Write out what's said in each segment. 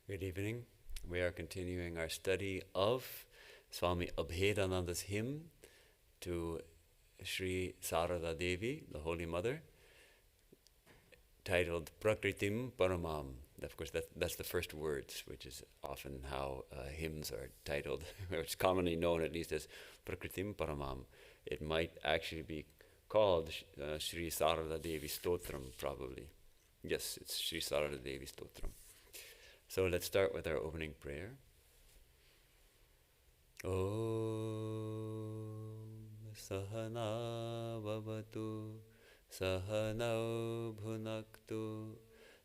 Good evening. We are continuing our study of Swami Abhedananda's hymn to Sri Sarada Devi, the Holy Mother, titled Prakritim Paramam. Of course, that's the first words, which is often how hymns are titled, or it's commonly known at least as Prakritim Paramam. It might actually be called Sri Sarada Devi Stotram, probably. Yes, it's Sri Sarada Devi Stotram. So let's start with our opening prayer. Om Sahana Vavatu Sahanau Bhunaktu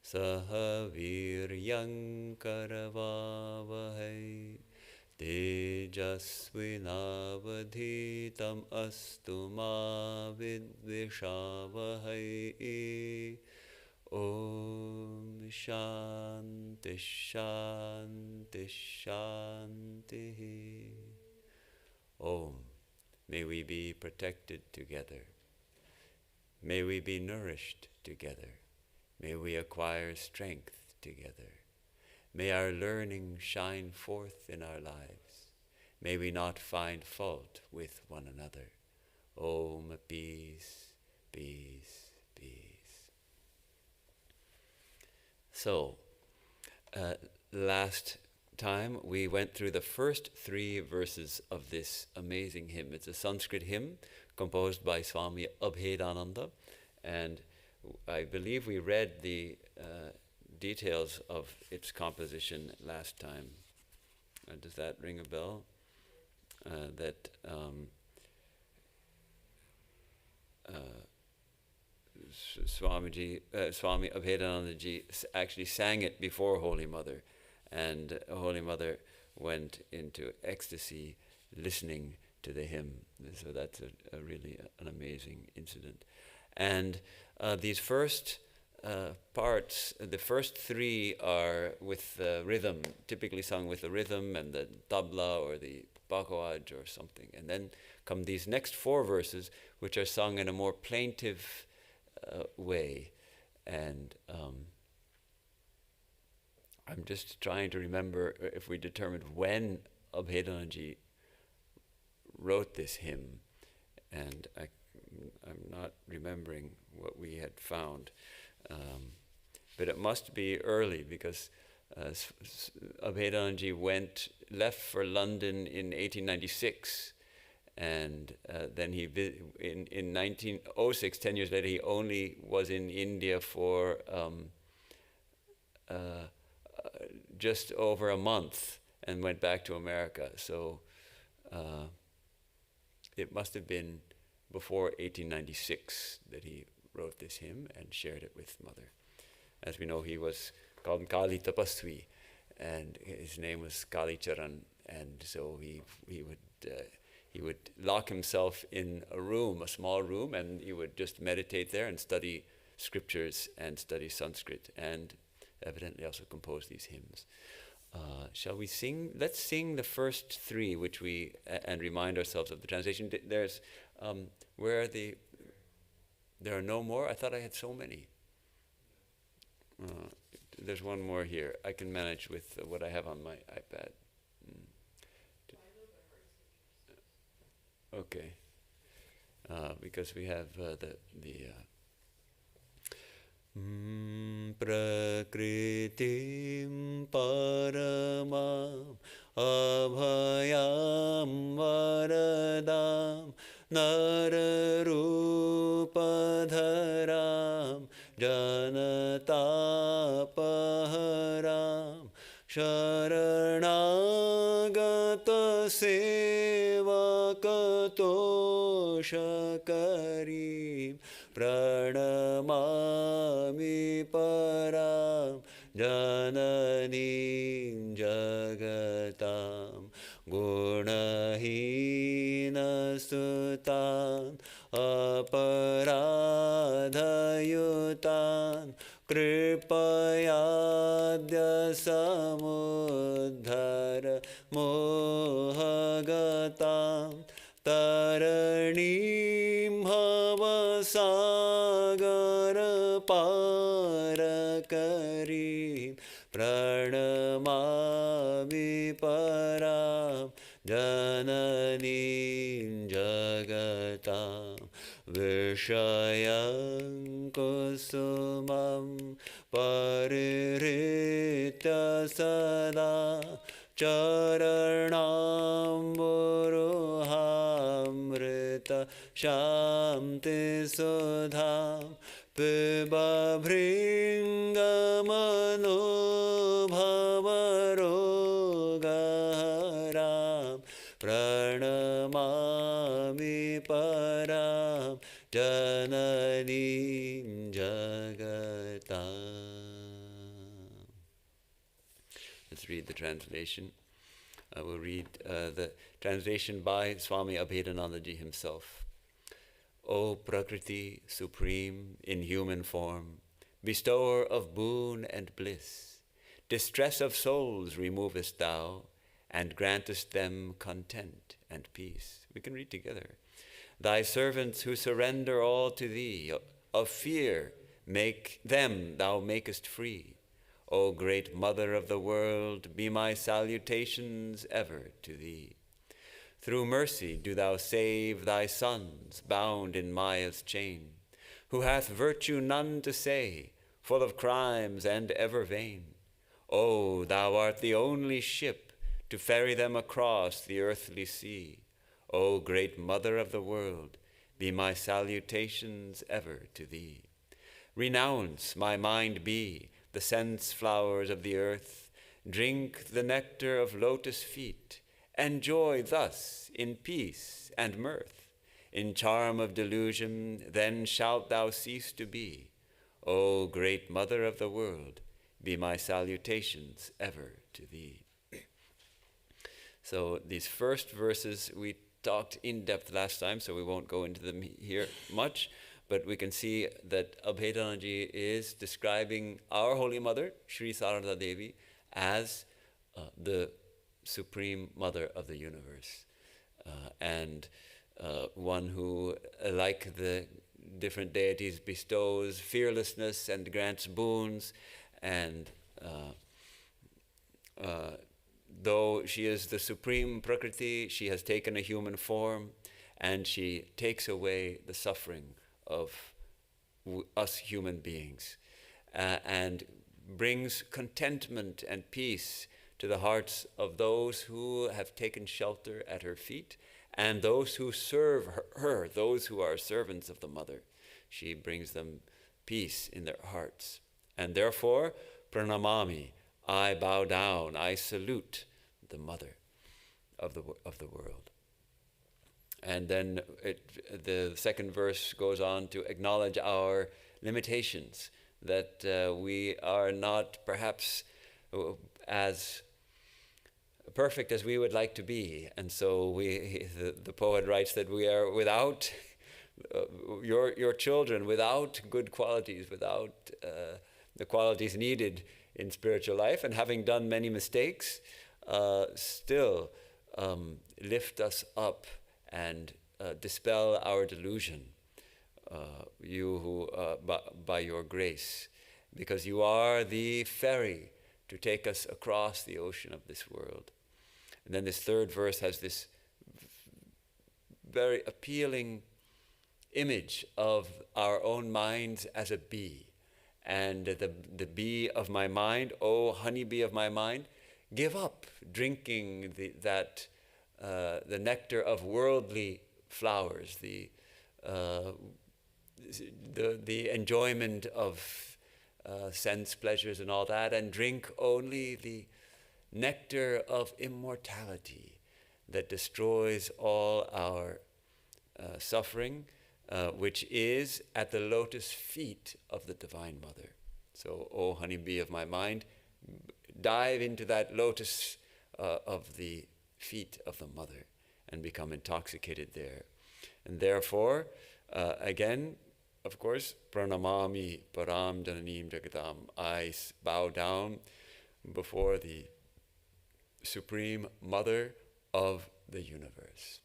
Sahaviryam Karavavahai Tejasvinavadhitam Astu Ma Vidvishavahai. Om Shanti Shanti Shanti. Om. May we be protected together. May we be nourished together. May we acquire strength together. May our learning shine forth in our lives. May we not find fault with one another. Om, peace, peace, peace. So, last time we went through the first 3 verses of this amazing hymn. It's a Sanskrit hymn composed by Swami Abhedananda, and I believe we read the details of its composition last time. Does that ring a bell? Swami Abhedananda ji actually sang it before Holy Mother, and Holy Mother went into ecstasy listening to the hymn. So that's a really an amazing incident. And these first parts, the first 3 are with the rhythm, typically sung with the rhythm and the tabla or the bakawaj or something. And then come these next 4 verses, which are sung in a more plaintive way. And I'm just trying to remember if we determined when Abhedanandaji wrote this hymn, and I'm not remembering what we had found, but it must be early, because Abhedanandaji left for London in 1896. And then he in 1906, 10 years later, he only was in India for just over a month and went back to America. So it must have been before 1896 that he wrote this hymn and shared it with Mother. As we know, he was called Kali Tapasvi, and his name was Kali Charan, and so he would lock himself in a room, a small room, and he would just meditate there and study scriptures and study Sanskrit, and evidently also compose these hymns. Shall we sing? Let's sing the first 3, which and remind ourselves of the translation. There's, where are the, there are no more? I thought I had so many. There's one more here. I can manage with what I have on my iPad. Okay, because we have the Prakritim Paramam Abhayam Varadam Nararupadharam Janatapaharam Sharanagata Sevakatoshakarim Pranamami Param Jananim Jagatam Gunahina Sutan Aparadhayutan Kripayadya Samudhara Mohagatam Taranim Havasagara Parakarim Pranam pranamami param jananim jagatam vishayam kusumam paririta sada charanam buruhamrita shanti sudham piba bhringamano bhavarogaharam pranamami param jananim jagatam. Let's read the translation. I will read the translation by Swami Abhedananda himself. O Prakriti, supreme in human form, bestower of boon and bliss, distress of souls removest thou, and grantest them content and peace. We can read together. Thy servants who surrender all to thee, of fear make them thou makest free. O great Mother of the world, be my salutations ever to thee. Through mercy do thou save thy sons, bound in Maya's chain, who hath virtue none to say, full of crimes and ever vain. O, thou art the only ship to ferry them across the earthly sea. O great Mother of the world, be my salutations ever to thee. Renounce my mind be the sense flowers of the earth, drink the nectar of lotus feet, enjoy thus in peace and mirth. In charm of delusion, then shalt thou cease to be. O great Mother of the world, be my salutations ever to thee. So these first verses we talked in depth last time, so we won't go into them here much, but we can see that Abhedananda is describing our Holy Mother, Sri Sarada Devi, as the Supreme Mother of the universe, and one who, like the different deities, bestows fearlessness and grants boons, and though she is the supreme Prakriti, she has taken a human form, and she takes away the suffering of us human beings, and brings contentment and peace to the hearts of those who have taken shelter at her feet, and those who serve her, those who are servants of the Mother. She brings them peace in their hearts. And therefore, pranamami, I bow down, I salute the Mother of the world. And then the second verse goes on to acknowledge our limitations, that we are not perhaps as perfect as we would like to be. And so the poet writes that we are without your children, without good qualities, without the qualities needed in spiritual life, and having done many mistakes, still lift us up and dispel our delusion, you who, by your grace, because you are the ferry to take us across the ocean of this world. And then this third verse has this very appealing image of our own minds as a bee. And the bee of my mind, oh honeybee of my mind, give up drinking the nectar of worldly flowers, the enjoyment of sense pleasures and all that, and drink only the nectar of immortality that destroys all our suffering, which is at the lotus feet of the Divine Mother. So, O honeybee of my mind, dive into that lotus of the feet of the Mother and become intoxicated there. And therefore, again, of course, pranamami param jananim jagatam, I bow down before the Supreme Mother of the universe.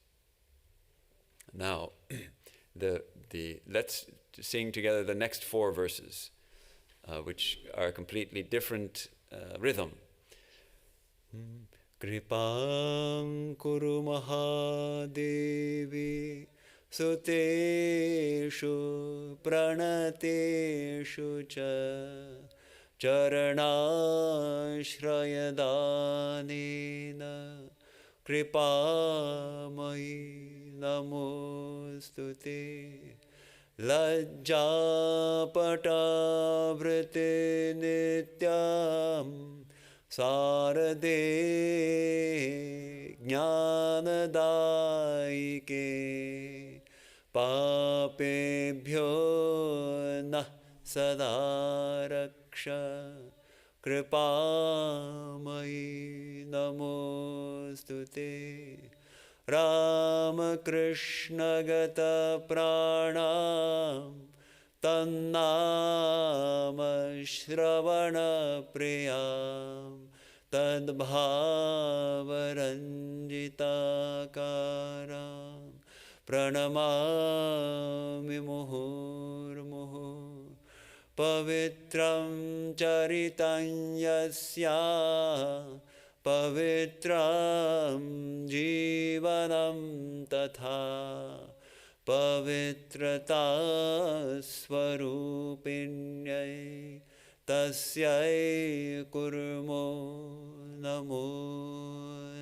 Now, let's sing together the next four verses, which are a completely different rhythm. Kripam kuru Mahadevi Suteshu pranateshu cha Charanashrayadanena Kripamai namostute Lajjapatavrite nityam Sarade jnanadaike papebhyo nah sadaraksha kripamai namostute Ramakrishna gata pranam Tannama Shravana Priyam Tadbhavaranjita Karam Pranamami Muhurmuhur Pavitram Charitam Yasya Pavitram Jivanam Tatha Pavitrata Swarupinyai Tasyai Kurmo Namo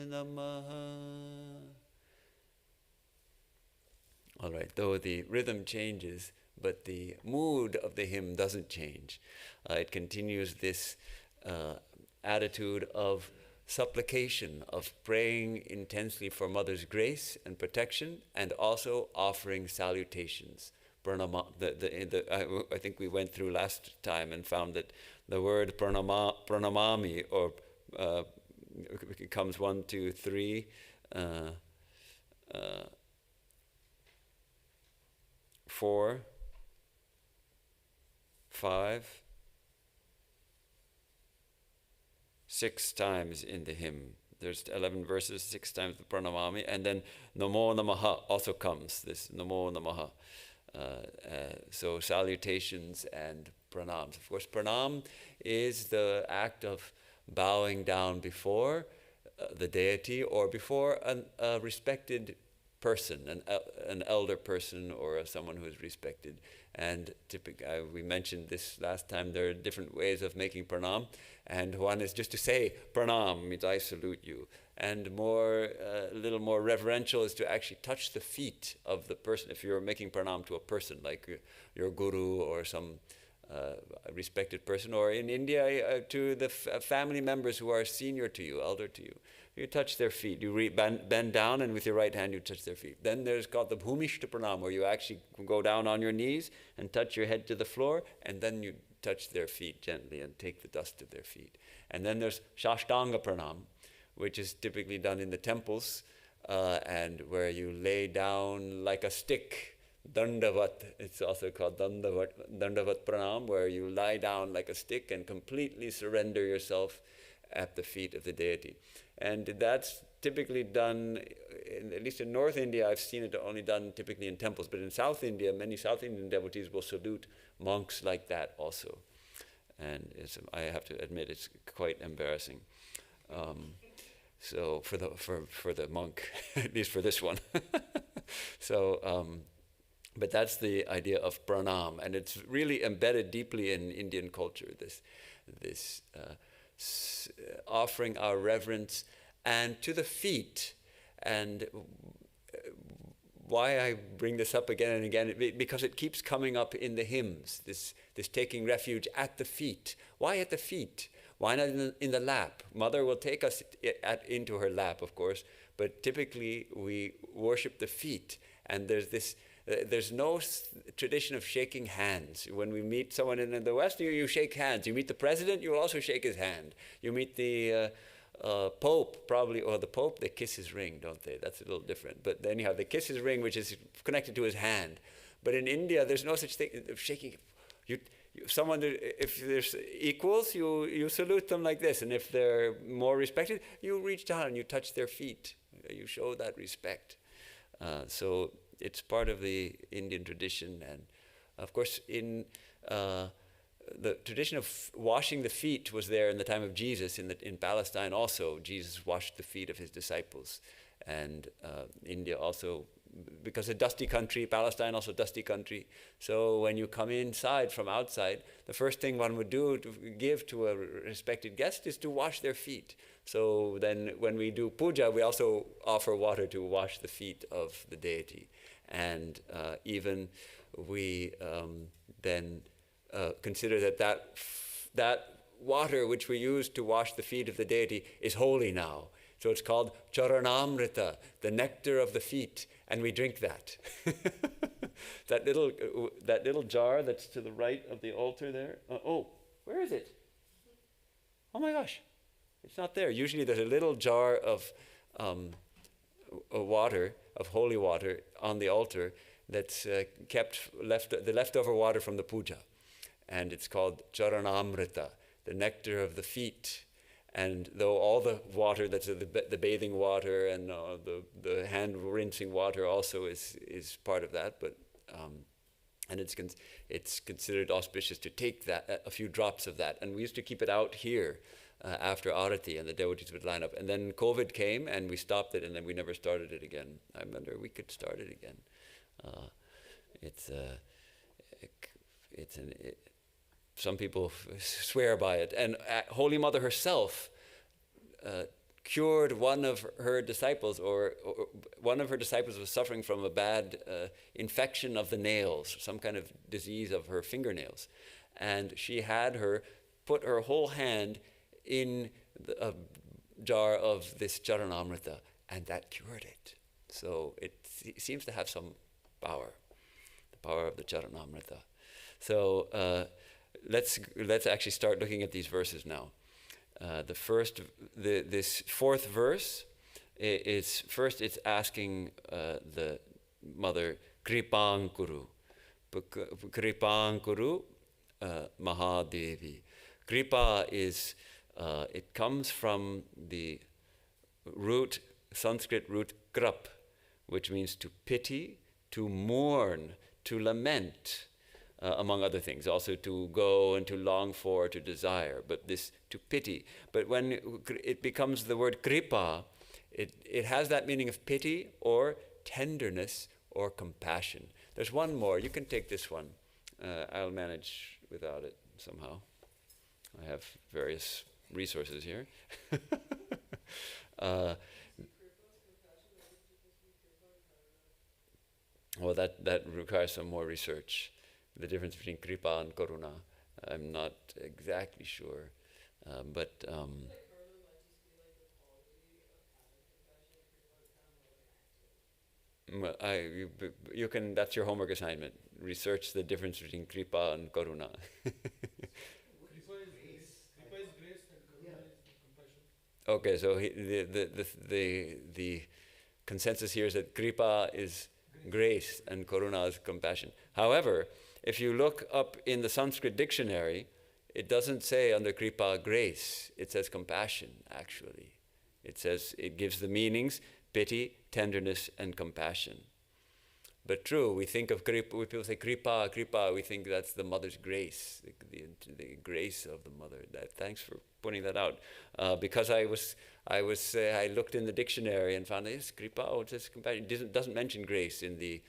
Namaha. All right, though the rhythm changes, but the mood of the hymn doesn't change. It continues this attitude of supplication, of praying intensely for Mother's grace and protection, and also offering salutations. Pranama, I think we went through last time and found that the word pranamami, or it comes 1, 2, 3, 4, 5, 6 times in the hymn. There's 11 verses, 6 times the pranamami, and then namo namaha also comes, this namo namaha. So salutations and pranams. Of course, pranam is the act of bowing down before the deity or before a respected person, an elder person or someone who is respected. And we mentioned this last time, there are different ways of making pranam, and one is just to say pranam, means I salute you. And a little more reverential is to actually touch the feet of the person. If you're making pranam to a person, like your guru or some respected person, or in India to the family members who are senior to you, elder to you. You touch their feet. You bend down, and with your right hand you touch their feet. Then there's called the bhumishta pranam, where you actually go down on your knees and touch your head to the floor, and then you touch their feet gently and take the dust of their feet. And then there's shashtanga pranam, which is typically done in the temples, and where you lay down like a stick, dandavat. It's also called dandavat pranam, where you lie down like a stick and completely surrender yourself at the feet of the deity. And that's typically done, at least in North India, I've seen it only done typically in temples, but in South India, many South Indian devotees will salute monks like that also. And I have to admit, it's quite embarrassing. So for the monk, at least for this one. So, but that's the idea of pranam, and it's really embedded deeply in Indian culture. This offering our reverence and to the feet. And why I bring this up again and again, because it keeps coming up in the hymns, this taking refuge at the feet. Why at the feet? Why not in the lap? Mother will take us into her lap, of course, but typically we worship the feet. And there's no tradition of shaking hands. When we meet someone in the West, you shake hands. You meet the president, you also shake his hand. You meet the Pope, probably, or the Pope, they kiss his ring, don't they? That's a little different. But anyhow, they kiss his ring, which is connected to his hand. But in India, there's no such thing of shaking. If there's equals, you salute them like this. And if they're more respected, you reach down and you touch their feet. You show that respect. So it's part of the Indian tradition. And of course, in the tradition of washing the feet was there in the time of Jesus. In Palestine also, Jesus washed the feet of his disciples. And India also, because a dusty country, Palestine also dusty country. So when you come inside from outside, the first thing one would do to give to a respected guest is to wash their feet. So then when we do puja, we also offer water to wash the feet of the deity. And even we then consider that water which we use to wash the feet of the deity is holy now. So it's called charanamrita, the nectar of the feet, and we drink that. that little jar that's to the right of the altar there. Where is it? Oh my gosh, it's not there. Usually there's a little jar of water, of holy water, on the altar that's the leftover water from the puja, and it's called charanamrita, the nectar of the feet. And though all the water, that's the bathing water and the hand rinsing water also is part of that, but and it's considered auspicious to take that a few drops of that. And we used to keep it out here after Arati, and the devotees would line up. And then COVID came, and we stopped it, and then we never started it again. I wonder we could start it again. Some people swear by it. And Holy Mother herself cured one of her disciples, or one of her disciples was suffering from a bad infection of the nails, some kind of disease of her fingernails. And she had her put her whole hand in a jar of this charanamrita, and that cured it. So it seems to have some power, the power of the charanamrita. So let's actually start looking at these verses now. This fourth verse is first. It's asking the mother, Kripang Kuru, Kripang Kuru, Mahadevi. Kripa is it comes from the Sanskrit root krap, which means to pity, to mourn, to lament. Among other things, also to go and to long for, to desire, but this to pity. But when it becomes the word kripa, it has that meaning of pity or tenderness or compassion. There's one more. You can take this one. I'll manage without it somehow. I have various resources here. Well, that requires some more research. The difference between kripa and karuna, I'm not exactly sure, but you can. That's your homework assignment. Research the difference between kripa and karuna. Kripa is grace and karuna is compassion. Okay, so the consensus here is that kripa is grace and karuna is compassion. However, if you look up in the Sanskrit dictionary, it doesn't say under kripa grace. It says compassion, actually. It gives the meanings pity, tenderness, and compassion. But true, we think of kripa, when people say kripa, we think that's the mother's grace, the grace of the mother. Thanks for pointing that out. Because I looked in the dictionary and found this kripa, it says compassion. It doesn't mention grace in the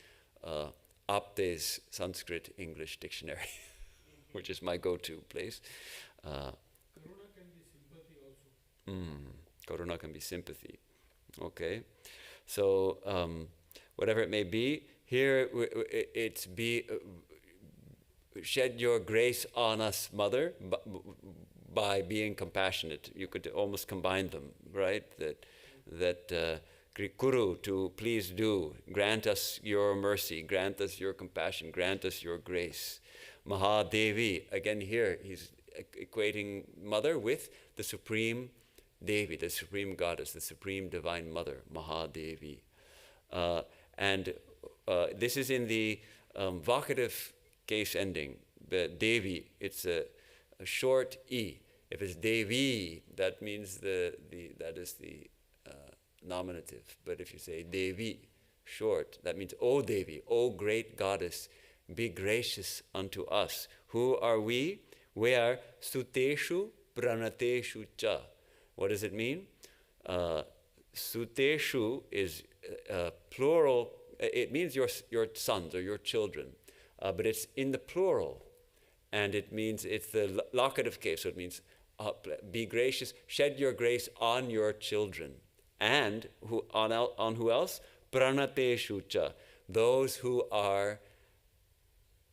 Apte's Sanskrit English dictionary, which is my go-to place. Karuna can be sympathy also. Karuna can be sympathy. Okay. So whatever it may be, here it's shed your grace on us, Mother, by being compassionate. You could almost combine them, right? That Kuru, to please do, grant us your mercy, grant us your compassion, grant us your grace. Mahadevi, again here, he's equating mother with the supreme Devi, the supreme goddess, the supreme divine mother, Mahadevi. And this is in the vocative case ending. The Devi, it's a short E. If it's Devi, that means that is the nominative. But if you say Devi, short, that means, O Devi, O great goddess, be gracious unto us. Who are we? where suteshu pranateshu cha. What does it mean? Suteshu is plural. It means your sons or your children, but it's in the plural, and it means it's the locative case. So it means be gracious, shed your grace on your children, and on who else? Pranateshu cha, those who are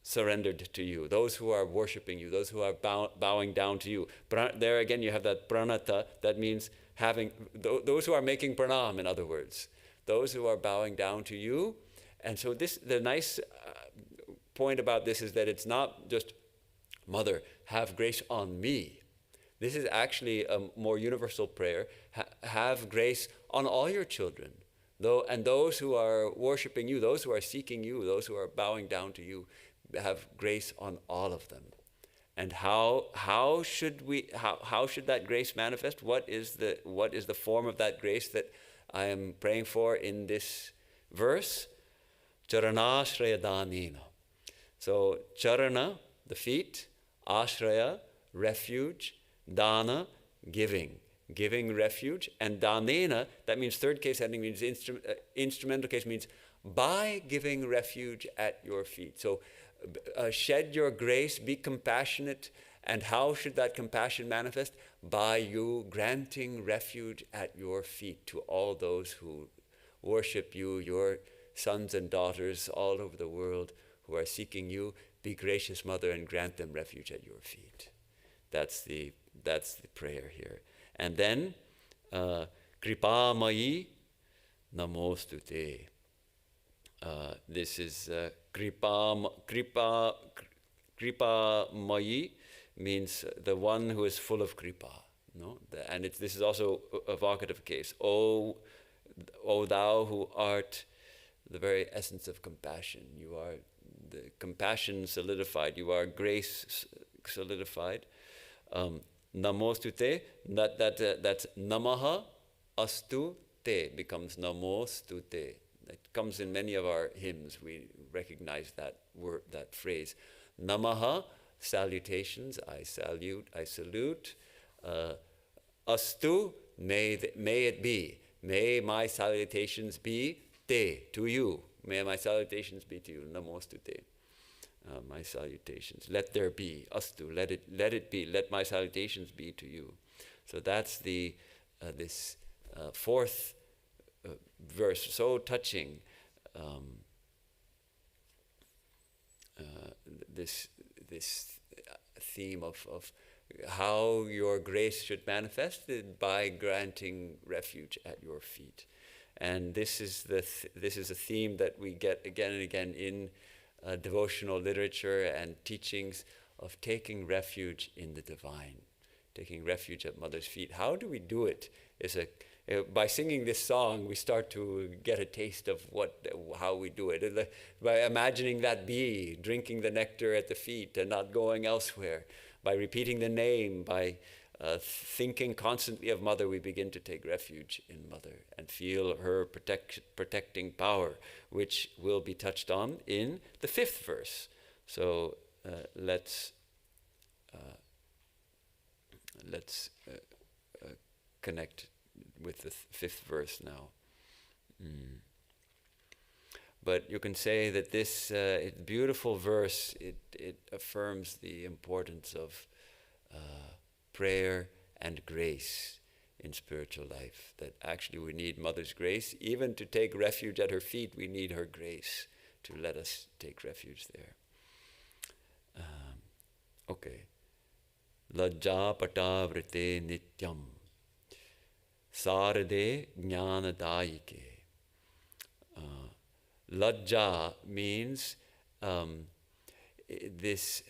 surrendered to you, those who are worshiping you, those who are bowing down to you. There again, you have that pranata. That means having those who are making pranam. In other words, those who are bowing down to you. And so the nice point about this is that it's not just, Mother, have grace on me. This is actually a more universal prayer. Have grace on all your children, and those who are worshiping you, those who are seeking you, those who are bowing down to you. Have grace on all of them. And how should that grace manifest? What is the form of that grace that I am praying for in this verse? Charanashraya danena. So charana, the feet, ashraya, refuge, dana, giving refuge, and danena, that means third case ending, means instrumental case, means by giving refuge at your feet. So shed your grace, be compassionate. And how should that compassion manifest? By you granting refuge at your feet to all those who worship you, your sons and daughters all over the world who are seeking you. Be gracious, Mother, and grant them refuge at your feet. That's the prayer here. And then, Kripamayi namostute. This is kripa mayi, means the one who is full of kripa. No? And this is also a vocative case. O thou who art the very essence of compassion. You are the compassion solidified. You are grace solidified. Namostute, that's namaha astu te becomes namostute. It comes in many of our hymns. We recognize that word, that phrase. Namaha, salutations, I salute. Astu, may it be. May my salutations be te, to you. May my salutations be to you. Namostu te. My salutations. Let there be. Astu, let it be. Let my salutations be to you. So that's this fourth verse, so touching. This theme of how your grace should manifest by granting refuge at your feet, and this is a theme that we get again and again in devotional literature and teachings of taking refuge in the divine, taking refuge at Mother's feet. How do we do it? By singing this song, we start to get a taste of how we do it. By imagining that bee drinking the nectar at the feet and not going elsewhere, by repeating the name, by thinking constantly of Mother, we begin to take refuge in Mother and feel her protecting power, which will be touched on in the 5th verse. So let's connect with the 5th verse now. But you can say that this beautiful verse, it affirms the importance of prayer and grace in spiritual life. That actually we need Mother's grace. Even to take refuge at her feet, we need her grace to let us take refuge there. Okay. Lajja patavrite nityam sarade jnanadayike. Lajja means this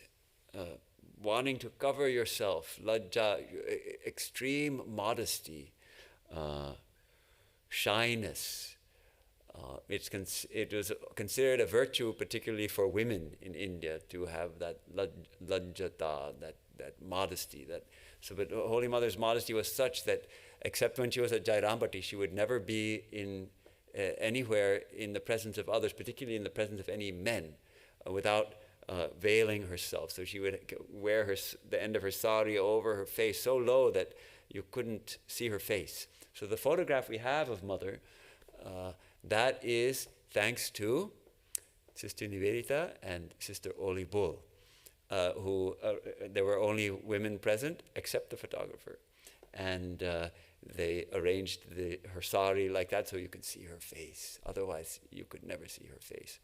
wanting to cover yourself. Lajja, extreme modesty, shyness. It was considered a virtue, particularly for women in India, to have that lajjata, that modesty. But Holy Mother's modesty was such that, except when she was at Jairambati, she would never be anywhere in the presence of others, particularly in the presence of any men, without veiling herself. So she would wear the end of her sari over her face so low that you couldn't see her face. So the photograph we have of Mother, that is thanks to Sister Nivedita and Sister Oli Bull, who there were only women present except the photographer. And they arranged her sari like that so you could see her face. Otherwise, you could never see her face.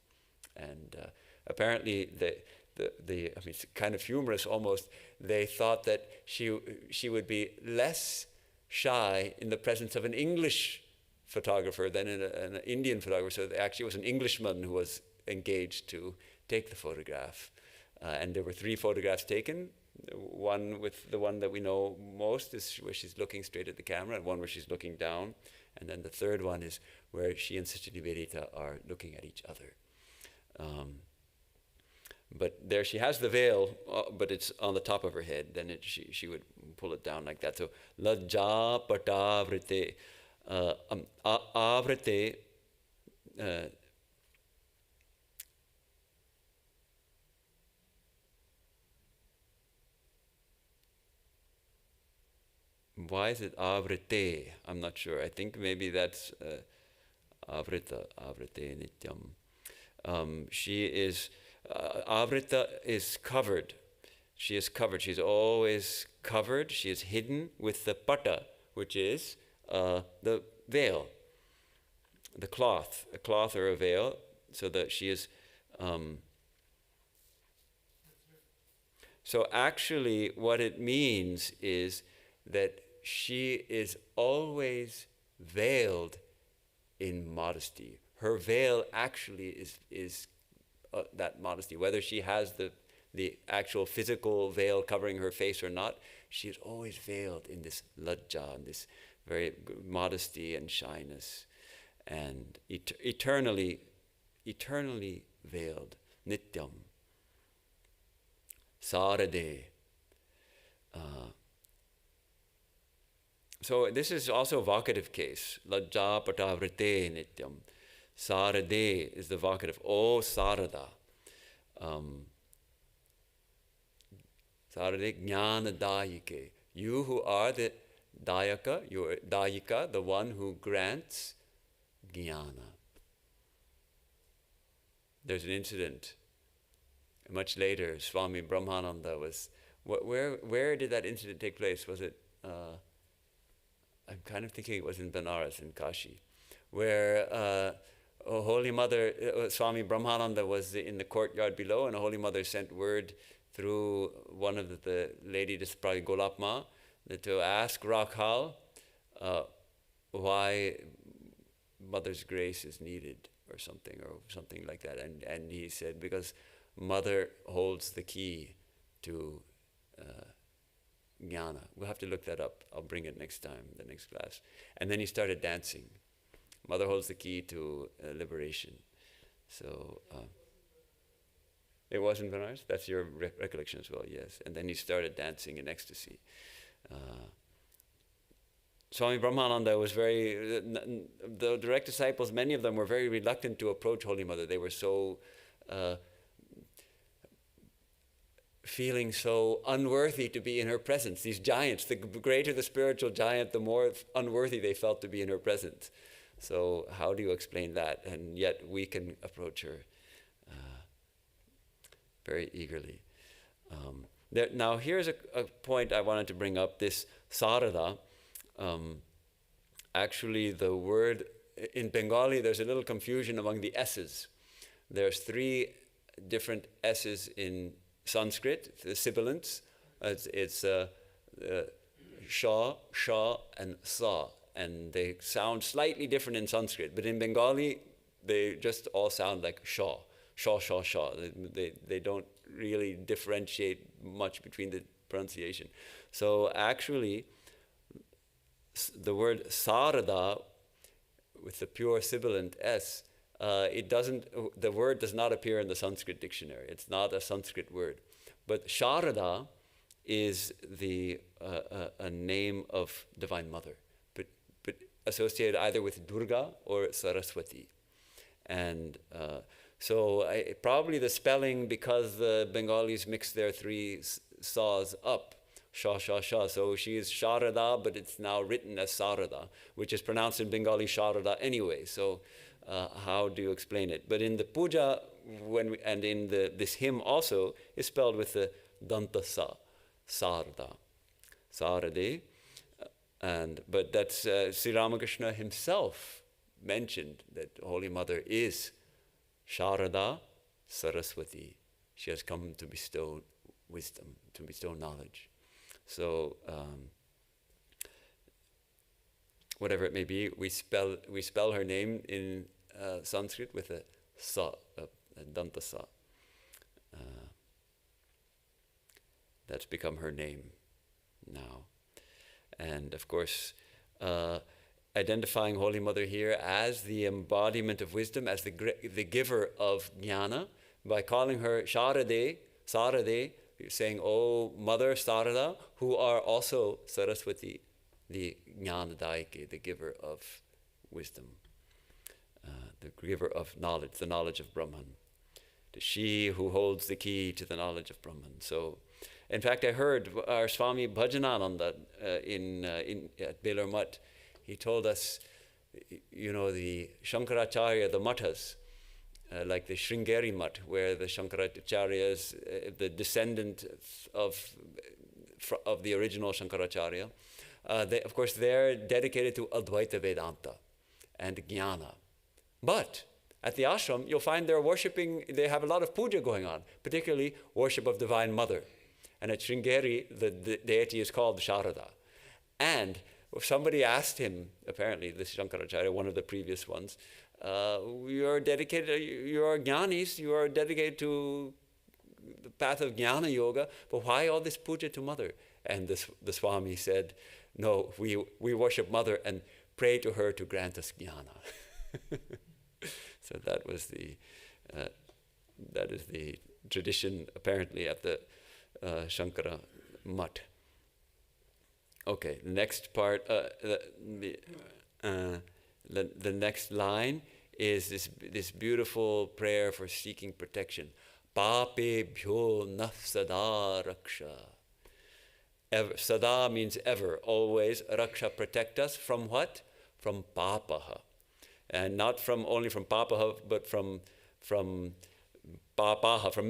And apparently, I mean, it's kind of humorous almost. They thought that she would be less shy in the presence of an English photographer than an Indian photographer. So actually, it was an Englishman who was engaged to take the photograph. And there were 3 photographs taken. One with the one that we know most is where she's looking straight at the camera, and one where she's looking down. And then the third one is where she and Sister Nivedita are looking at each other. But there she has the veil, but it's on the top of her head. Then she would pull it down like that. So, lajja patavrite, avrite, why is it avrite? I'm not sure. I think maybe that's avrita, avrite nityam. She is, avrita is covered. She is covered. She's always covered. She is hidden with the pata, which is the veil, the cloth, a cloth or a veil, so that she is. So actually, what it means is that she is always veiled in modesty. Her veil actually is that modesty. Whether she has the actual physical veil covering her face or not, she is always veiled in this lajja, in this very modesty and shyness, and eternally veiled. Nityam. Sarade. So this is also a vocative case. Lajja patavrite nityam. Sarade is the vocative. O Sarada. Sarade jnana dayike. You who are the dayaka, you are dayika, the one who grants jnana. There's an incident much later. Swami Brahmananda was. Where did that incident take place? Was it? I'm kind of thinking it was in Benares, in Kashi, where Holy Mother, Swami Brahmananda was in the courtyard below, and Holy Mother sent word through one of the ladies, probably Golapma, to ask Rakhal why Mother's grace is needed, or something like that. And he said, because Mother holds the key to jnana. We'll have to look that up. I'll bring it next time, the next class. And then he started dancing. Mother holds the key to liberation. So it wasn't Benares? That's your recollection as well, yes. And then he started dancing in ecstasy. Swami Brahmananda was the direct disciples, many of them were very reluctant to approach Holy Mother. They were so feeling so unworthy to be in her presence. These giants, the greater the spiritual giant, the more unworthy they felt to be in her presence. So how do you explain that? And yet we can approach her very eagerly. Now here's a point I wanted to bring up, this Sarada. Actually the word, in Bengali there's a little confusion among the S's. There's 3 different S's in Sanskrit, the sibilants. It's sha, sha, and sa, and they sound slightly different in Sanskrit, but in Bengali they just all sound like sha, sha, sha, sha. They don't really differentiate much between the pronunciation. So actually, the word Sarada with the pure sibilant S, the word does not appear in the Sanskrit dictionary. It's not a Sanskrit word. But Sharada is a name of Divine Mother, but associated either with Durga or Saraswati. And So probably the spelling, because the Bengalis mix their three saws up, Sha, Sha, Sha. So she is Sharada, but it's now written as Sarada, which is pronounced in Bengali Sharada anyway. So how do you explain it? But in the puja, and in this hymn also, is spelled with the Danta Sa, Sarada, Sarade. But that's Sri Ramakrishna himself mentioned that Holy Mother is Sharada Saraswati. She has come to bestow wisdom, to bestow knowledge. So whatever it may be, we spell her name in Sanskrit with a sa, a danta sa. That's become her name now. And of course, identifying Holy Mother here as the embodiment of wisdom, as the giver of jnana, by calling her Sarade, saying, "Oh, Mother Sarada," who are also Saraswati, the Jnanadayake, the giver of wisdom, the giver of knowledge, the knowledge of Brahman. She who holds the key to the knowledge of Brahman. So, in fact, I heard our Swami Abhedananda at Belur Mutt. He told us, the Shankaracharya, the Mattas, like the Sringeri Mutt, where the Shankaracharya the descendant of the original Shankaracharya. Of course, they're dedicated to Advaita Vedanta and Jnana. But at the ashram, you'll find they have a lot of puja going on, particularly worship of Divine Mother. And at Sringeri, the deity is called Sharada. And somebody asked him, apparently, this Shankaracharya, one of the previous ones, you are jnanis, you are dedicated to the path of jnana yoga, but why all this puja to Mother? And the Swami said, no, we worship Mother and pray to her to grant us jnana. So that is the tradition, apparently, at the Shankara Mutt. Okay, the next part, the next line is this beautiful prayer for seeking protection. Pape bhyo na sada raksha. Sada means ever, always. Raksha, protect us from what? From papaha. And not only from papaha, but from papaha, from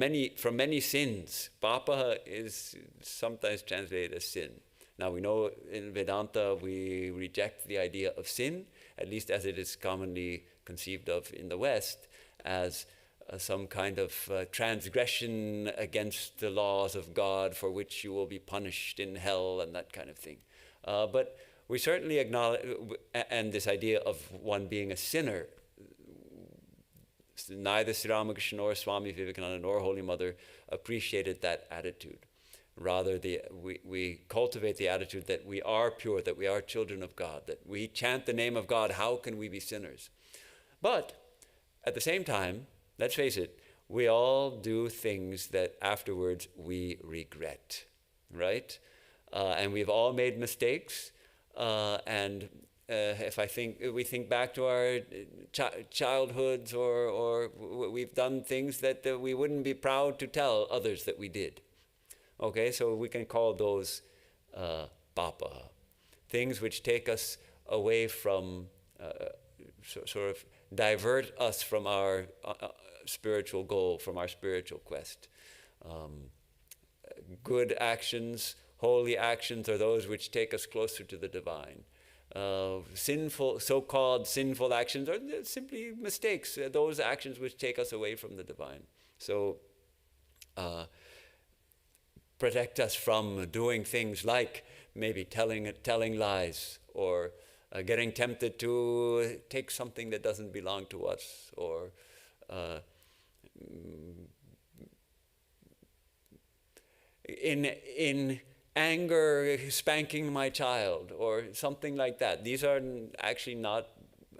many sins. Papaha is sometimes translated as sin. Now we know in Vedanta we reject the idea of sin, at least as it is commonly conceived of in the West, as some kind of transgression against the laws of God for which you will be punished in hell and that kind of thing. But we certainly acknowledge, and this idea of one being a sinner, neither Sri Ramakrishna nor Swami Vivekananda nor Holy Mother appreciated that attitude. Rather, we cultivate the attitude that we are pure, that we are children of God, that we chant the name of God. How can we be sinners? But at the same time, let's face it, we all do things that afterwards we regret, right? And we've all made mistakes. If we think back to our childhoods, or we've done things that we wouldn't be proud to tell others that we did. Okay, so we can call those papa, things which take us away from, sort of divert us from our spiritual goal, from our spiritual quest. Good actions, holy actions are those which take us closer to the divine. So-called sinful actions are simply mistakes, those actions which take us away from the divine. So, protect us from doing things like maybe telling lies, or getting tempted to take something that doesn't belong to us, or in anger spanking my child, or something like that. These are actually not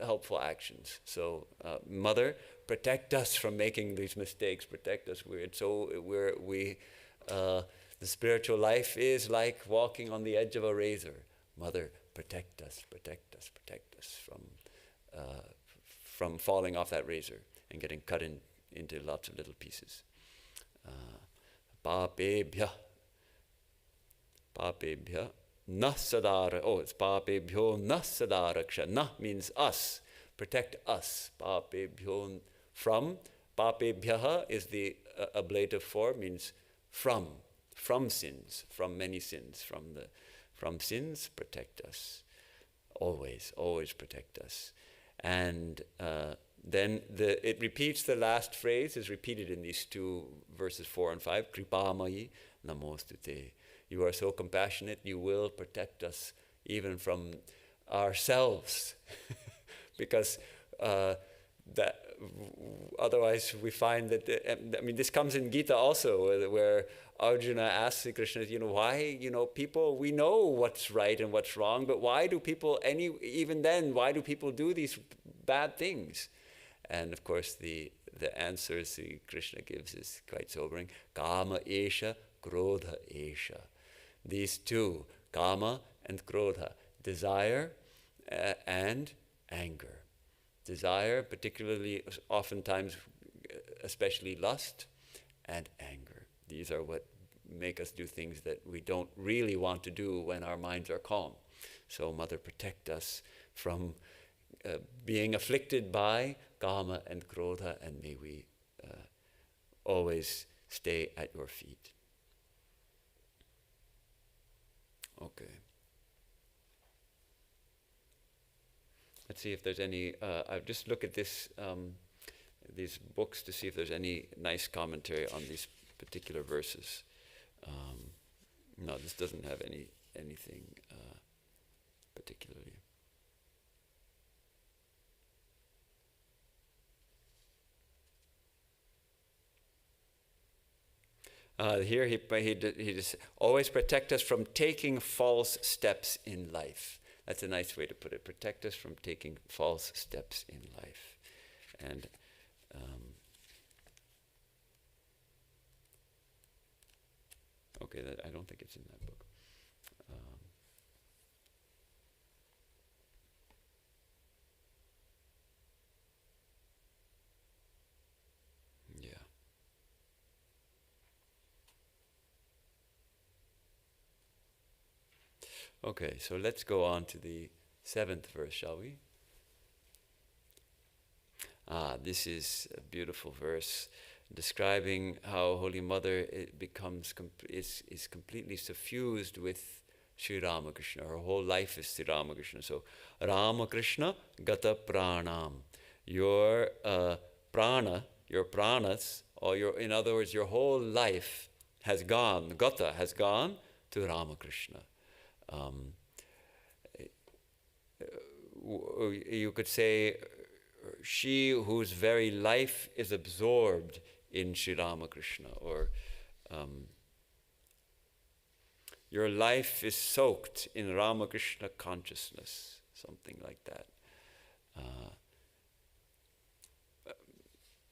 helpful actions. So, Mother, protect us from making these mistakes. Protect us. The spiritual life is like walking on the edge of a razor. Mother, protect us from falling off that razor and getting cut into lots of little pieces. Papebhya na sadara. Oh, it's papebhyo na sadaraksha. Na means us. Protect us. Papebhyo from. Papebhyaha is the ablative form, means from sins, from many sins, from sins, protect us. Always protect us. And then it repeats, the last phrase is repeated in these two verses 4 and 5. Kripamayi namostute. You are so compassionate, you will protect us even from ourselves. Because that otherwise we find that, this comes in Gita also, where Arjuna asks Krishna, why, people, we know what's right and what's wrong, but why do people, even then, why do people do these bad things? And of course, the answer Sri Krishna gives is quite sobering. Kama esha, krodha esha. These two, kama and krodha, desire and anger. Desire, particularly, oftentimes, especially lust and anger. These are what make us do things that we don't really want to do when our minds are calm. So, Mother, protect us from being afflicted by kama and krodha, and may we always stay at your feet. Okay. Let's see if there's any, I'll just look at these books to see if there's any nice commentary on these particular verses. No, this doesn't have anything particularly. Here he just always protect us from taking false steps in life. That's a nice way to put it. Protect us from taking false steps in life. And okay, I don't think it's in that book. Yeah. Okay, so let's go on to the 7th verse, shall we? This is a beautiful verse describing how Holy Mother is completely suffused with Sri Ramakrishna. Her whole life is Sri Ramakrishna. So, Ramakrishna gata pranam. Your prana, your pranas, or in other words, your whole life has gone to Ramakrishna. You could say she whose very life is absorbed in Sri Ramakrishna, or your life is soaked in Ramakrishna consciousness, something like that.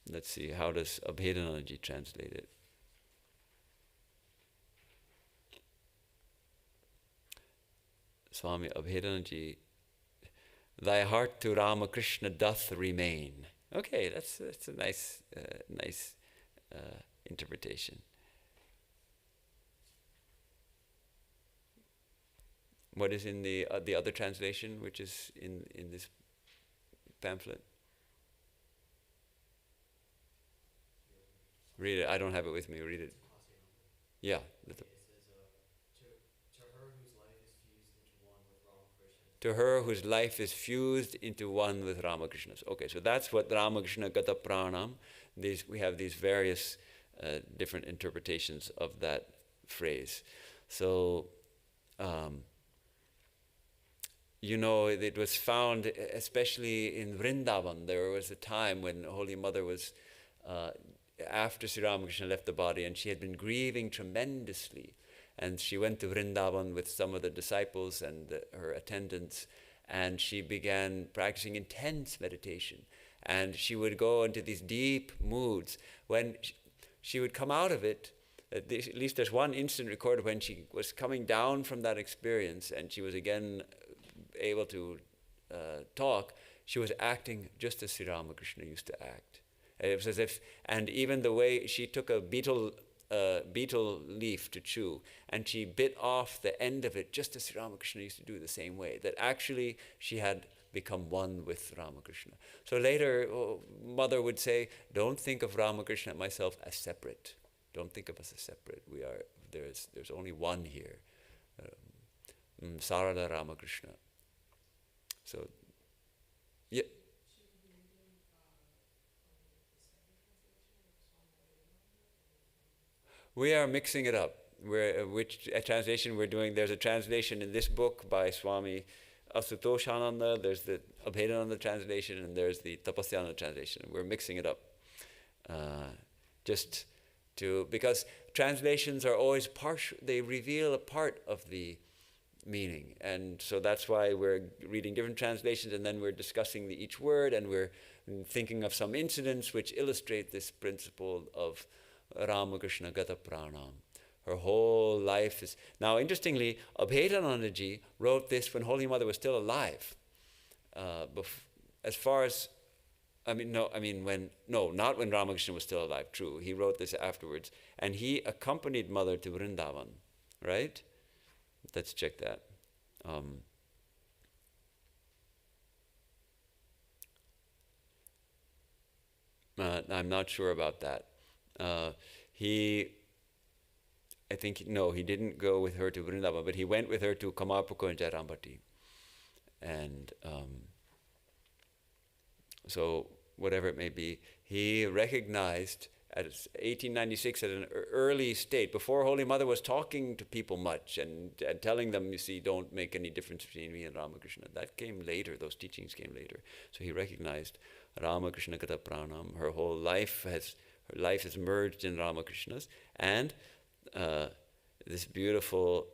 Let's see, how does Abhedananda translate it? Swami Abhedananda, thy heart to Ramakrishna doth remain. Okay, that's a nice interpretation. What is in the other translation, which is in this pamphlet? Read it. I don't have it with me. Read it. Yeah. To her whose life is fused into one with Ramakrishna's. Okay, so that's what Ramakrishna gata pranam. We have these various different interpretations of that phrase. So, it was found, especially in Vrindavan, there was a time when Holy Mother was, after Sri Ramakrishna left the body, and she had been grieving tremendously. And she went to Vrindavan with some of the disciples and her attendants, and she began practicing intense meditation. And she would go into these deep moods. When she would come out of it, at least there's one instant recorded when she was coming down from that experience and she was again able to talk, she was acting just as Sri Ramakrishna used to act. It was as if, and even the way she took a beetle leaf to chew, and she bit off the end of it, just as Sri Ramakrishna used to do the same way, that actually she had become one with Ramakrishna. So later, Mother would say, don't think of Ramakrishna and myself as separate. Don't think of us as separate. There's only one here. Sarada Ramakrishna. So, yeah. We are mixing it up. Which translation we're doing? There's a translation in this book by Swami Asutoshananda, there's the Abhedananda translation, and there's the Tapasyananda translation. We're mixing it up. Because translations are always partial, they reveal a part of the meaning. And so that's why we're reading different translations, and then we're discussing each word, and we're thinking of some incidents which illustrate this principle of Ramakrishna Gata Pranam. Her whole life is... Now, interestingly, Abhedanandaji wrote this when Holy Mother was still alive. As far as... not when Ramakrishna was still alive, true. He wrote this afterwards. And he accompanied Mother to Vrindavan, right? Let's check that. I'm not sure about that. He didn't go with her to Vrindavan, but he went with her to Kamarpuko and Jairambati. And so, whatever it may be, he recognized at 1896 at an early state, before Holy Mother was talking to people much and telling them, you see, don't make any difference between me and Ramakrishna. That came later, those teachings came later. So he recognized Ramakrishna Kata Pranam. Her whole life is merged in Ramakrishna's. And this beautiful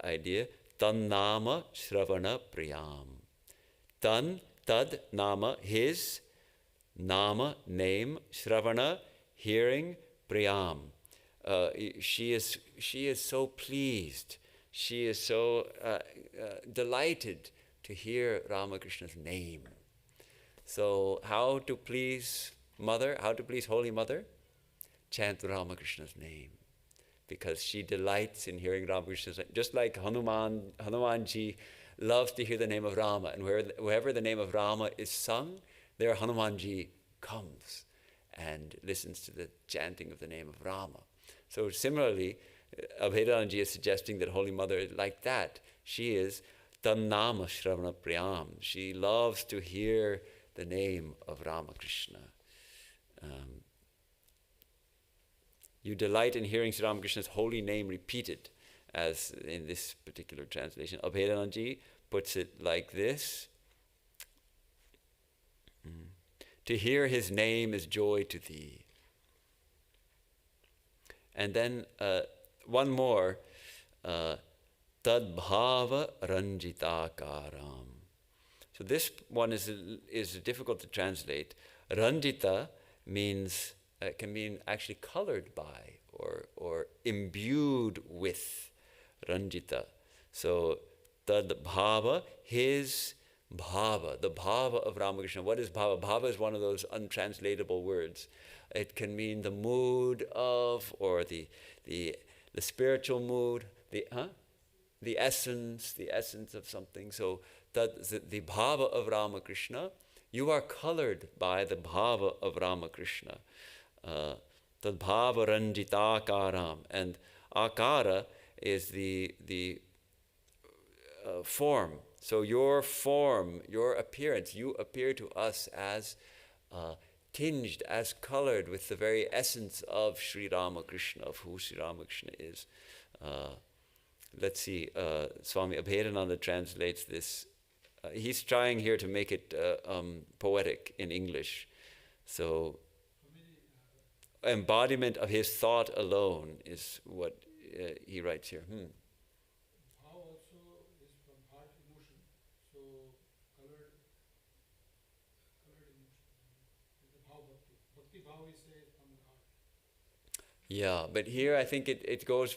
idea, Tan Nama Shravana Priyam. Tan, Tad, Nama, his, Nama, name, Shravana, hearing, Priyam. She is so pleased. She is so delighted to hear Ramakrishna's name. So how to please Mother, how to please Holy Mother? Chant Ramakrishna's name. Because she delights in hearing Ramakrishna's name. Just like Hanumanji loves to hear the name of Rama. And wherever the name of Rama is sung, there Hanumanji comes and listens to the chanting of the name of Rama. So similarly, Abhedanandaji is suggesting that Holy Mother is like that. She is Tannama Shravana Priyam. She loves to hear the name of Ramakrishna. You delight in hearing Sri Ramakrishna's holy name repeated, as in this particular translation. Abhedanandaji puts it like this. To hear his name is joy to thee. And then one more, Tad Bhava Ranjitakaram. So this one is difficult to translate. Ranjita means, can mean actually colored by or imbued with. Ranjita. So Tad Bhava, his Bhava, the Bhava of Ramakrishna. What is Bhava? Bhava is one of those untranslatable words. It can mean the mood of, or the spiritual mood, the essence of something. So the Bhava of Ramakrishna, you are colored by the Bhava of Ramakrishna. Tad Bhava Ranjitakaram. And Akara is the form. So your form, your appearance, you appear to us as tinged, as colored with the very essence of Sri Ramakrishna, of who Sri Ramakrishna is. Let's see, Swami Abhedananda translates this. He's trying here to make it poetic in English. So, embodiment of his thought alone is what he writes here. Bhav also is from heart emotion. So colored emotion. The bhav bhakti. Bhakti bhav is from the heart. Yeah, but here I think it goes.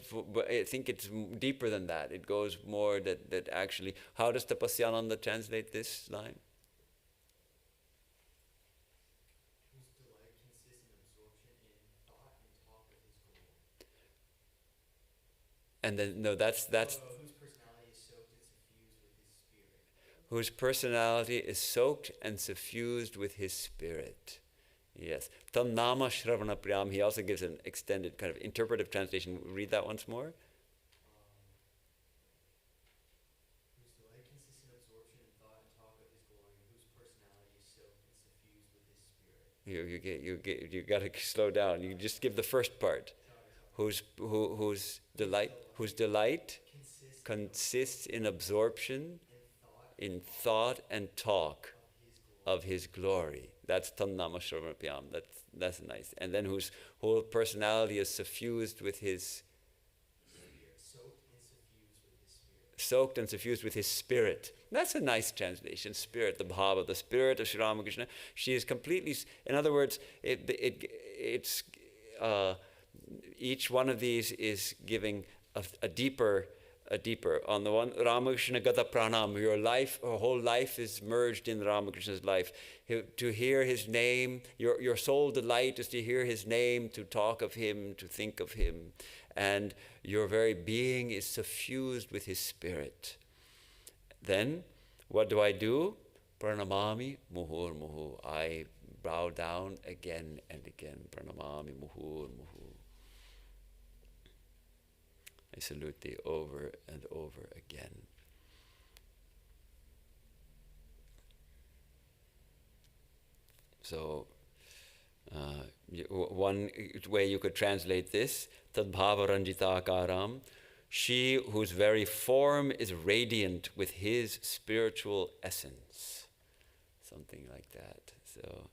I think it's deeper than that. It goes more that actually. How does Tapasyananda translate this line? Whose delight consists And then, no, that's whose personality is soaked and suffused with his spirit. Yes. Tam nama shravana priyam. He also gives an extended kind of interpretive translation. Read that once more. Whose delight consists in absorption in thought and talk of his glory, and whose personality is soaked and suffused with his spirit. You got to slow down. You just give the first part. Whose delight consists in absorption in thought and talk of his glory. That's Tam Nama Shravana Priyam. That's nice. And then whose whole personality is suffused with his soaked and suffused with his spirit. That's a nice translation. Spirit, the bhava, the spirit of Sri Ramakrishna. She is completely. In other words, it's each one of these is giving a deeper. On the one, Ramakrishna Gata Pranam, your whole life is merged in Ramakrishna's life. To hear his name, your sole delight is to hear his name, to talk of him, to think of him. And your very being is suffused with his spirit. Then, what do? Pranamami muhur muhu. I bow down again and again. Pranamami muhur muhu. I salute thee over and over again. So, one way you could translate this, Tadbhava Ranjita Akaram, she whose very form is radiant with his spiritual essence. Something like that. So,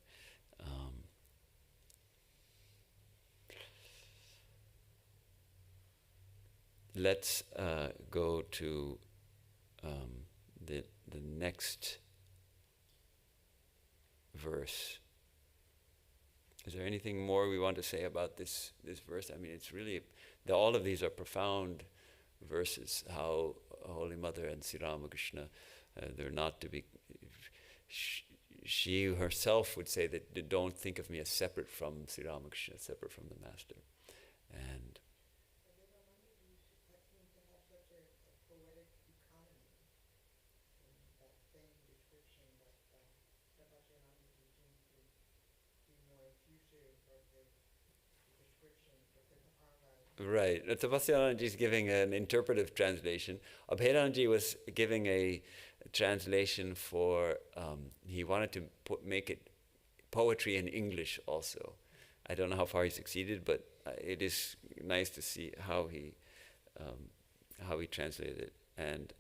let's go to the next verse. Is there anything more we want to say about this verse? I mean, it's really, all of these are profound verses. How Holy Mother and Sri Ramakrishna, they're not to be. She herself would say that don't think of me as separate from Sri Ramakrishna, separate from the Master, and. Right. Tapasyanandaji is giving an interpretive translation. Abhedananda was giving a translation for, he wanted to make it poetry in English also. I don't know how far he succeeded, but it is nice to see how he translated it. And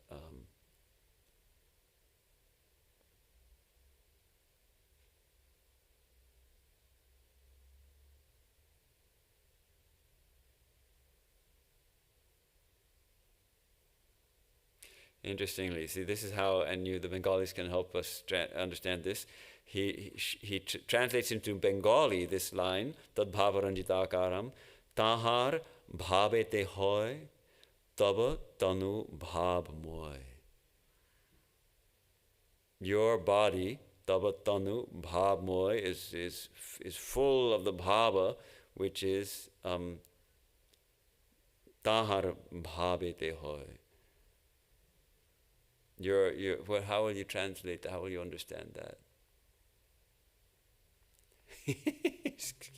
interestingly, see, this is how, and the Bengalis can help us understand this. He translates into Bengali this line, Tad bhava ranjita akaram, tahar bhave te hoy, taba tanu bhav moy. Your body, taba tanu bhav moy, is full of the bhava, which is tahar bhave te hoy. How will you translate that? How will you understand that?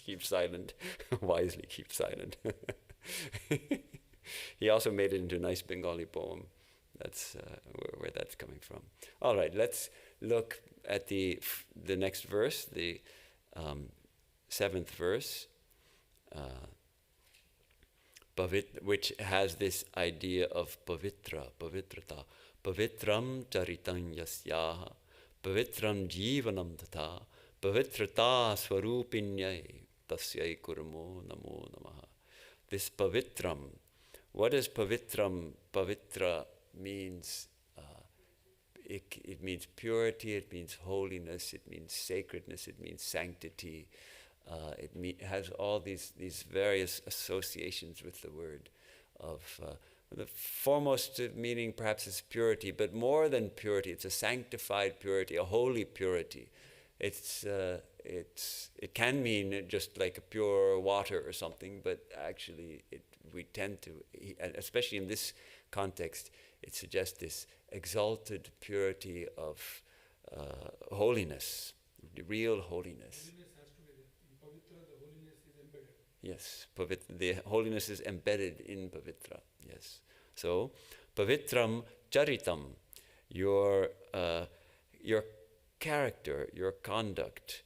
Keep silent. Wisely keep silent. He also made it into a nice Bengali poem. That's where that's coming from. All right, let's look at the next verse, the 7th verse, which has this idea of pavitrata. Pavitram charitam yasyaha, pavitram jivanam tatha, pavitrata swarupinyai, tasyai kurmo namo namaha. This pavitram, what does pavitram? Pavitra means, it means purity, it means holiness, it means sacredness, it means sanctity. It has all these various associations with the word of. The foremost meaning perhaps is purity, but more than purity, it's a sanctified purity, a holy purity. It can mean just like a pure water or something, but actually it we tend to, and especially in this context, it suggests this exalted purity of holiness, real holiness. Holiness has to be there. In Pavitra, the holiness is embedded. Yes, the holiness is embedded in Pavitra. Yes. So, Pavitram Charitam, your character, your conduct,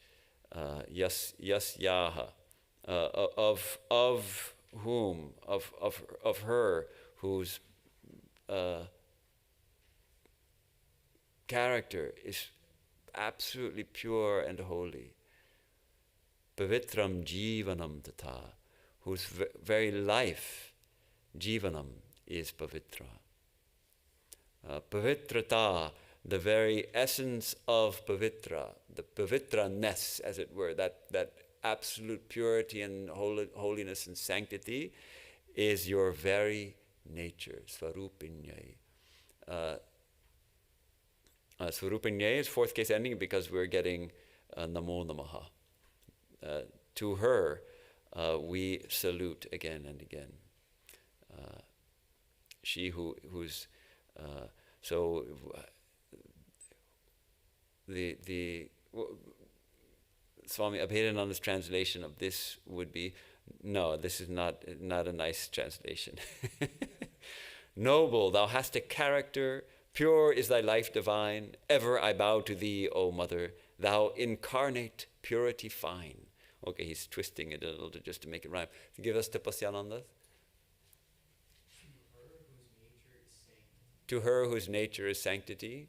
yasyaha, of whom, of her whose character is absolutely pure and holy. Pavitram jivanam tata, whose very life, jivanam, is pavitra. Pavitrata, the very essence of pavitra, the pavitraness, as it were, that absolute purity and holiness and sanctity, is your very nature, svarupinyai. Svarupinyai is fourth case ending because we're getting namo namaha. To her, we salute again and again. She who's the Swami Abhedananda's translation of this would be, no, this is not a nice translation. Noble, thou hast a character, pure is thy life divine, ever I bow to thee, O mother, thou incarnate purity fine. Okay, he's twisting it a little just to make it rhyme. Give us Tapasyananda. To her whose nature is sanctity.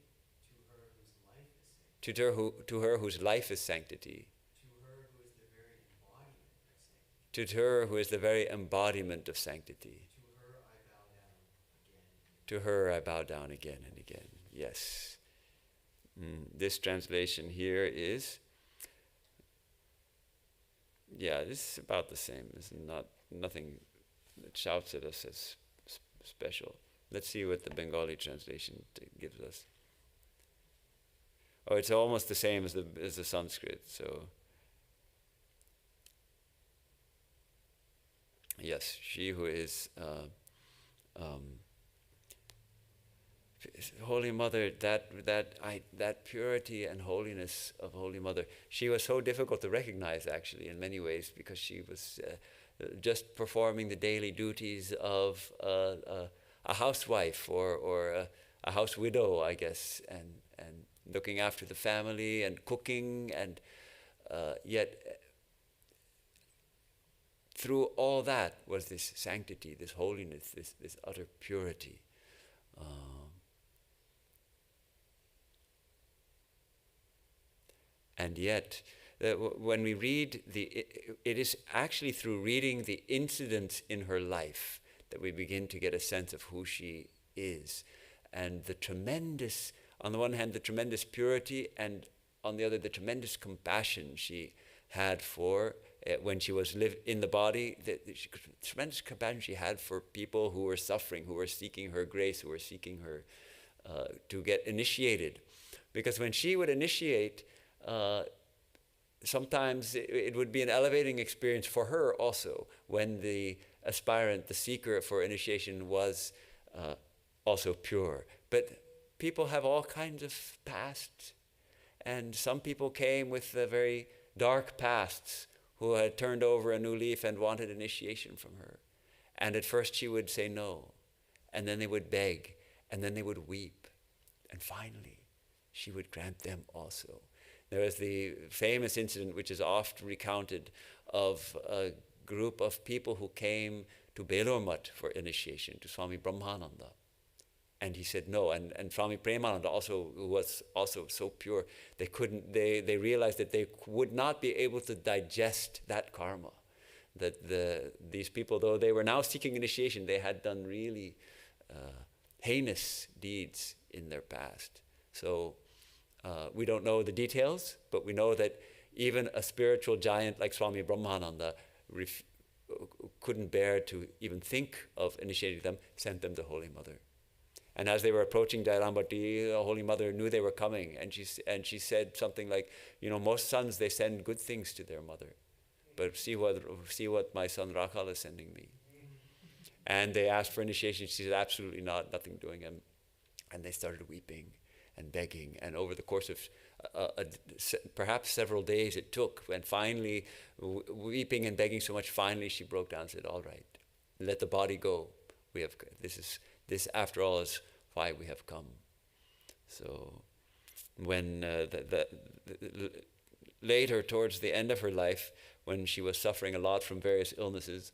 To her whose life is sanctity. To her who is the very embodiment of sanctity. To her I bow down again and again. Yes. This translation here is, this is about the same. It's nothing that shouts at us as special. Let's see what the Bengali translation gives us. Oh, it's almost the same as the Sanskrit. So, yes, she who is Holy Mother, that purity and holiness of Holy Mother, she was so difficult to recognize actually in many ways because she was just performing the daily duties of a housewife or a house widow, I guess, and looking after the family and cooking, and yet through all that was this sanctity, this holiness, this utter purity. And yet, when we read it is actually through reading the incidents in her life that we begin to get a sense of who she is, and the tremendous, on the one hand, the tremendous purity, and on the other, the tremendous compassion she had for, when she was in the body, the tremendous compassion she had for people who were suffering, who were seeking her grace, who were seeking her to get initiated. Because when she would initiate, sometimes it would be an elevating experience for her also, when the aspirant, the seeker for initiation was also pure. But people have all kinds of pasts, and some people came with very dark pasts who had turned over a new leaf and wanted initiation from her. And at first she would say no, and then they would beg, and then they would weep, and finally she would grant them also. There is the famous incident, which is oft recounted, of a group of people who came to Belur Mutt for initiation, to Swami Brahmananda. And he said no, and Swami Premananda also, who was also so pure, they realized that they would not be able to digest that karma. That these people, though they were now seeking initiation, they had done really heinous deeds in their past. So we don't know the details, but we know that even a spiritual giant like Swami Brahmananda couldn't bear to even think of initiating them, sent them to Holy Mother. And as they were approaching Jairambati, the Holy Mother knew they were coming, and she said something like, most sons, they send good things to their mother, but see what my son Rakhal is sending me. And they asked for initiation. She said, absolutely not, nothing doing. And they started weeping and begging. And over the course of perhaps several days it took, and finally, weeping and begging so much, finally she broke down and said, all right, let the body go. This after all is why we have come. So when later, towards the end of her life, when she was suffering a lot from various illnesses,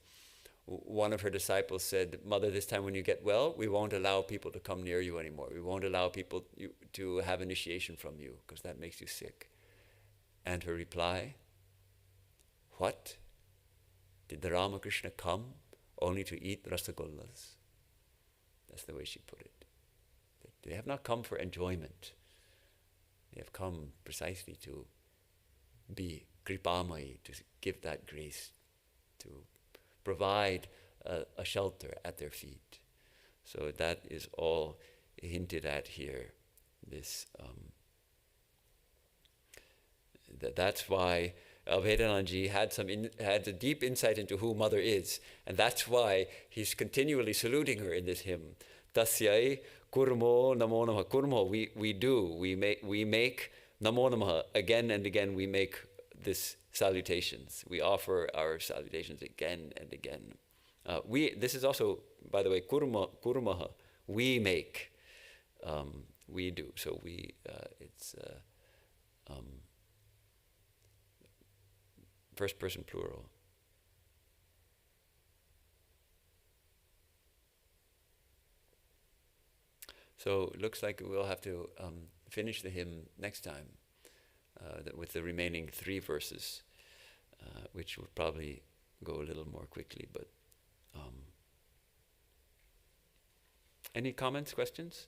one of her disciples said, Mother, this time when you get well, we won't allow people to come near you anymore. We won't allow people to have initiation from you, because that makes you sick. And her reply, what? Did the Ramakrishna come only to eat rasagollas? That's the way she put it. They have not come for enjoyment. They have come precisely to be kripamai, to give that grace, to provide a shelter at their feet. So that is all hinted at here. That's why Abhedananda had a deep insight into who Mother is, and that's why he's continually saluting her in this hymn. Tasyai kurmo namo namaha. Kurmo, we make namo namaha again and again. We make this salutations. We offer our salutations again and again. This is also, by the way, kurmaha. We make. We do. So it's first person plural. So it looks like we'll have to finish the hymn next time with the remaining 3 verses, which will probably go a little more quickly. But any comments, questions?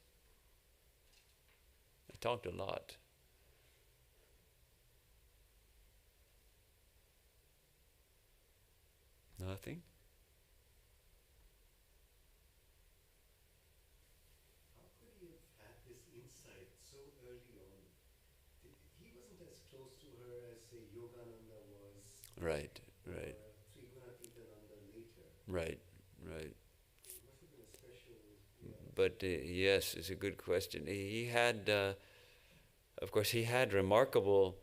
I talked a lot. Nothing? How could he have had this insight so early on? He wasn't as close to her as, say, Yogananda was. Right. Or Trigunatitananda later. Right. It must have been a special. Yeah. But yes, it's a good question. He had, of course, he had remarkable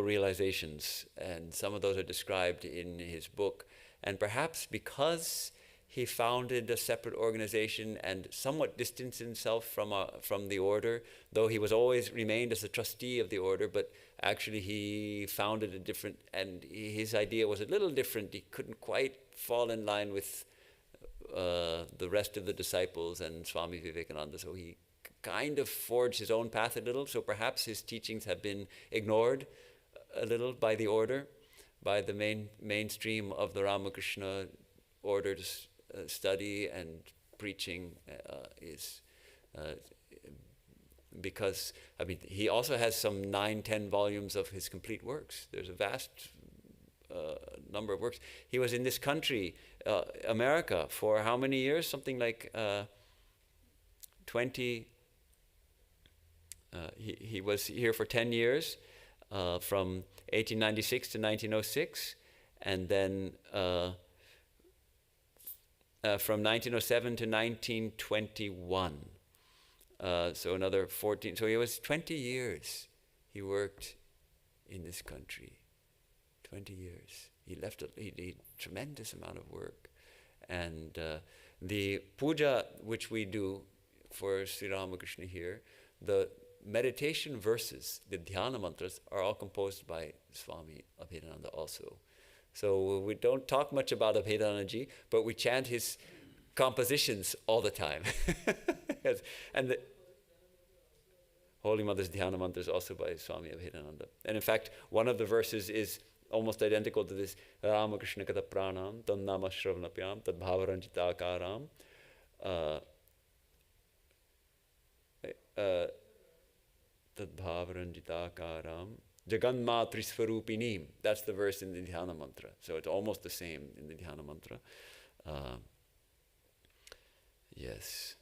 realizations, and some of those are described in his book. And perhaps because he founded a separate organization and somewhat distanced himself from the order, though he was always remained as a trustee of the order, but actually he founded a different, and his idea was a little different. He couldn't quite fall in line with the rest of the disciples and Swami Vivekananda, so he kind of forged his own path a little. So perhaps his teachings have been ignored a little by the order, by the mainstream of the Ramakrishna order to study and preaching because, I mean, he also has some 9-10 volumes of his complete works. There's a vast number of works. He was in this country, America, for how many years? Something like 20. He was here for 10 years, from 1896 to 1906, and then from 1907 to 1921. So another 14. So he was 20 years. He worked in this country. 20 years. He left a tremendous amount of work. And the puja which we do for Sri Ramakrishna here, the meditation verses, the dhyana mantras, are all composed by Swami Abhedananda also. So we don't talk much about Abhedanandaji, but we chant his compositions all the time. Yes. And the Holy Mother's dhyana mantra is also by Swami Abhedananda. And in fact, one of the verses is almost identical to this: Ramakrishna kata pranam, tad nama shravanapyam, tad bhavaranjita akaram. Tad bhavaranjita akaram. Jaganmatri swarupinim. That's the verse in the dhyana mantra. So it's almost the same in the dhyana mantra. Yes.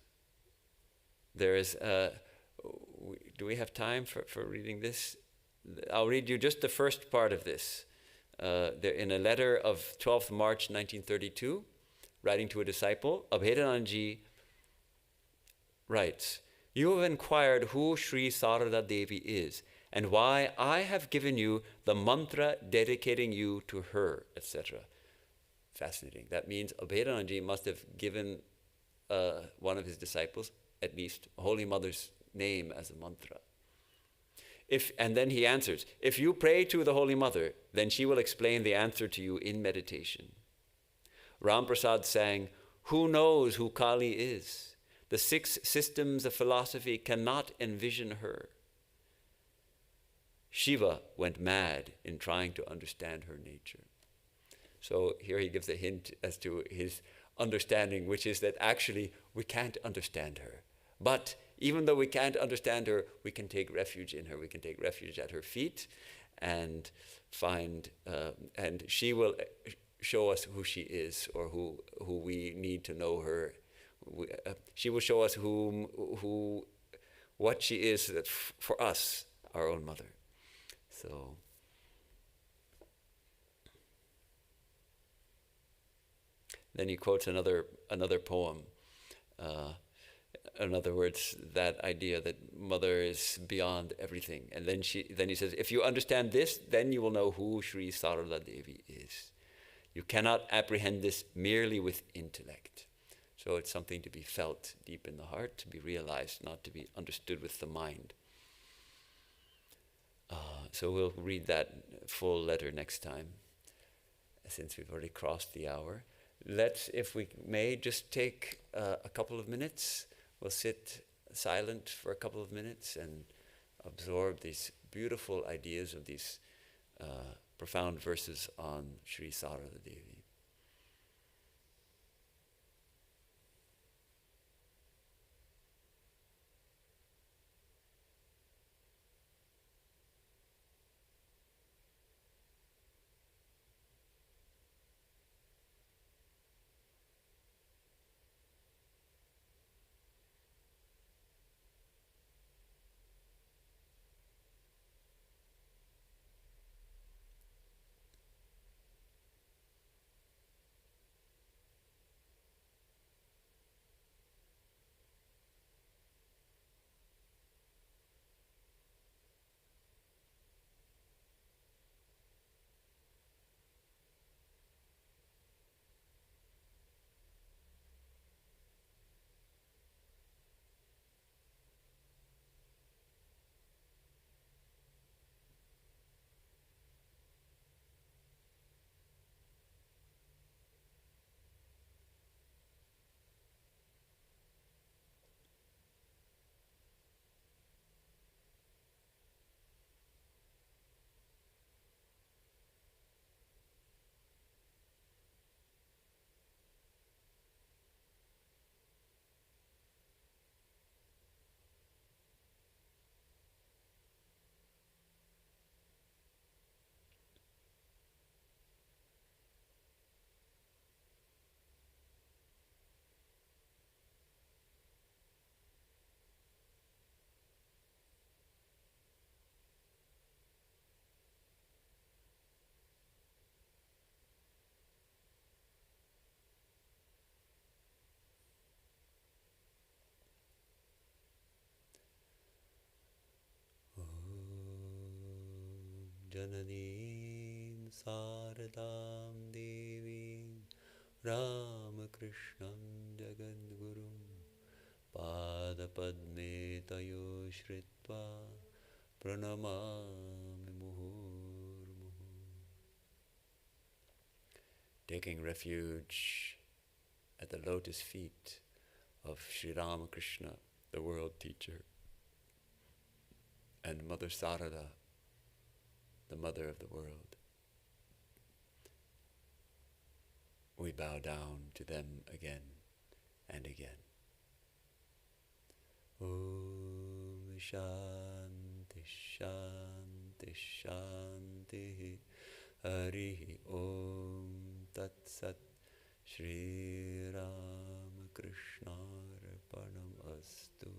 There is. Do we have time for reading this? I'll read you just the first part of this. in a letter of 12th March 1932, writing to a disciple, Abhedananda writes, "You have inquired who Sri Sarada Devi is and why I have given you the mantra dedicating you to her," etc. Fascinating. That means Abhedananda must have given one of his disciples, at least, Holy Mother's name as a mantra. And then he answers, "If you pray to the Holy Mother, then she will explain the answer to you in meditation." Ram Prasad sang, "Who knows who Kali is? The 6 systems of philosophy cannot envision her." Shiva went mad in trying to understand her nature. So here he gives a hint as to his understanding, which is that actually we can't understand her. But even though we can't understand her, we can take refuge in her. We can take refuge at her feet and find, and she will show us who she is, or who we need to know her. She will show us what she is for us, our own mother. So, then he quotes another poem. In other words, that idea that Mother is beyond everything. And then he says, "If you understand this, then you will know who Sri Sarada Devi is. You cannot apprehend this merely with intellect." So it's something to be felt deep in the heart, to be realized, not to be understood with the mind. So we'll read that full letter next time, since we've already crossed the hour. Let's, if we may, just take a couple of minutes. We'll sit silent for a couple of minutes and absorb these beautiful ideas of these profound verses on Sri Sarada Devi. Jananim Saradam Devim Ramakrishnam Jagadgurum Padapadme Tayo Shritva Pranamami Muhurmuhu. Taking refuge at the lotus feet of Sri Ramakrishna, the world teacher, and Mother Sarada, the mother of the world. We bow down to them again and again. Om Shanti Shanti Shanti Hari Om Tat Sat Shri Ramakrishna Arpanam Astu.